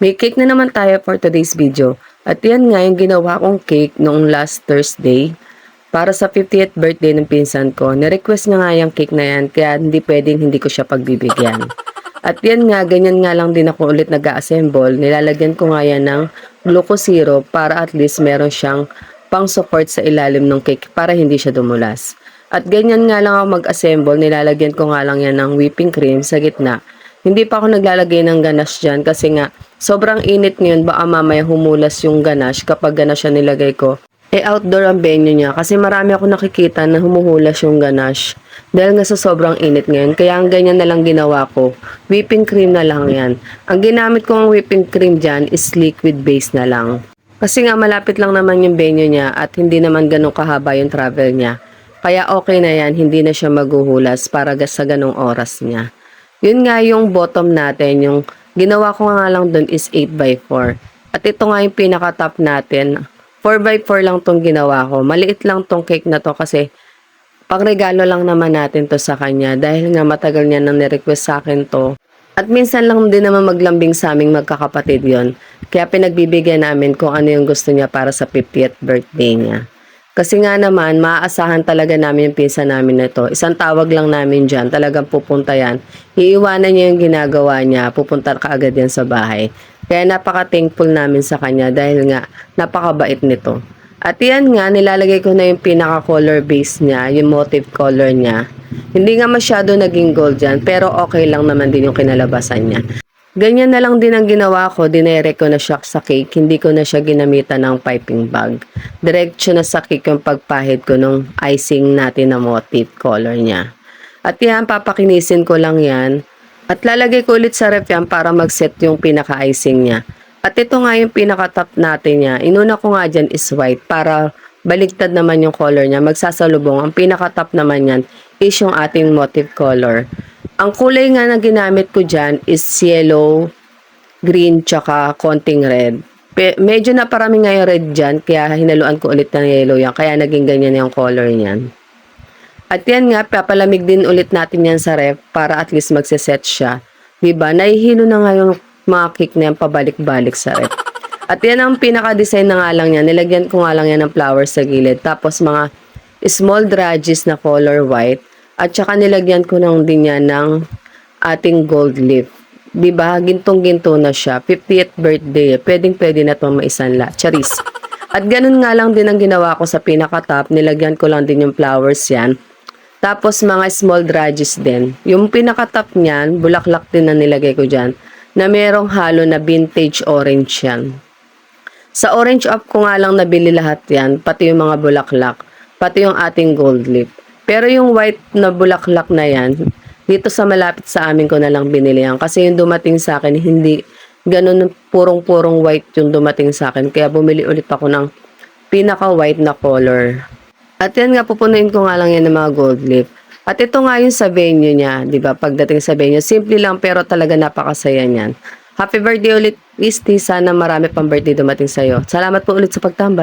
May cake na naman tayo for today's video. At yan nga yung ginawa kong cake noong last Thursday para sa 50th birthday ng pinsan ko. Nirequest niya nga yung cake na yan kaya hindi pwedeng hindi ko siya pagbibigyan. At yan nga, ganyan nga lang din ako ulit nag-assemble. Nilalagyan ko nga yan ng glucose syrup para at least meron siyang pang support sa ilalim ng cake para hindi siya dumulas. At ganyan nga lang ako mag-assemble. Nilalagyan ko nga lang yan ng whipping cream sa gitna. Hindi pa ako naglalagay ng ganache dyan kasi nga sobrang init ngayon, baka mamaya humulas yung ganache kapag ganache siya nilagay ko. Outdoor ang venue niya kasi marami ako nakikita na humuhulas yung ganache dahil nga sa sobrang init ngayon. Kaya ang ganyan na lang ginawa ko, whipping cream na lang yan. Ang ginamit kong whipping cream dyan is liquid base na lang. Kasi nga malapit lang naman yung venue niya at hindi naman ganun kahaba yung travel niya. Kaya okay na yan, hindi na siya maghuhulas para sa ganung oras niya. Yun nga yung bottom natin, yung ginawa ko nga lang dun is 8x4. At ito nga yung pinaka-top natin. 4x4 lang tong ginawa ko. Maliit lang tong cake na to kasi pangregalo lang naman natin to sa kanya. Dahil nga matagal niya nang nirequest sa akin to. At minsan lang din naman maglambing sa aming magkakapatid yon. Kaya pinagbibigyan namin kung ano yung gusto niya para sa 50th birthday niya. Kasi nga naman, maaasahan talaga namin yung pinsan namin na ito. Isang tawag lang namin dyan, talagang pupunta yan. Iiwanan niya yung ginagawa niya, pupunta kaagad yan sa bahay. Kaya napaka-thankful namin sa kanya dahil nga napakabait nito. At yan nga, nilalagay ko na yung pinaka-color base niya, yung motive color niya. Hindi nga masyado naging gold yan, pero okay lang naman din yung kinalabasan niya. Ganyan na lang din ang ginawa ko, dinere ko na siya sa cake, hindi ko na siya ginamitan ng piping bag. Diretso na sa cake yung pagpahid ko nung icing natin na motif color niya. At yan, papakinisin ko lang yan. At lalagay ko ulit sa ref yan para mag-set yung pinaka-icing niya. At ito nga yung pinaka-top natin niya. Inuna ko nga dyan is white para baligtad naman yung color niya. Magsasalubong. Ang pinaka-top naman yan is yung ating motif color. Ang kulay nga na ginamit ko dyan is yellow, green, tsaka konting red. Medyo na parami nga yung red dyan, kaya hinaluan ko ulit ng yellow yan. Kaya naging ganyan yung color niyan. At yan nga, papalamig din ulit natin yan sa ref para at least magsiset siya. Diba? Nahihilo na nga yung mga cake na yan pabalik-balik sa ref. At yan ang pinaka-design na nga lang yan. Nilagyan ko nga lang yan ng flowers sa gilid. Tapos mga small dragées na color white. At saka nilagyan ko nang din yan ng ating gold leaf. Diba? Gintong-ginto na siya. 50th birthday. Pwedeng-pwede na itong maisanla. Charis. At ganun nga lang din ang ginawa ko sa pinaka-top. Nilagyan ko lang din yung flowers yan. Tapos mga small dragées din. Yung pinaka-top niyan, bulaklak din na nilagay ko dyan. Na merong halo na vintage orange yan. Sa orange up ko nga lang nabili lahat yan. Pati yung mga bulaklak. Pati yung ating gold leaf. Pero yung white na bulaklak na yan, dito sa malapit sa amin ko na lang binili yan. Kasi yung dumating sa akin, hindi ganun purong-purong white yung dumating sa akin. Kaya bumili ulit ako ng pinaka-white na color. At yan nga, pupunuin ko nga lang yan ng mga gold leaf. At ito nga yung sa venue niya, di ba? Pagdating sa venue, simple lang pero talaga napakasaya niyan. Happy birthday ulit, Christy. Sana marami pang birthday dumating sa'yo. Salamat po ulit sa pagtambay.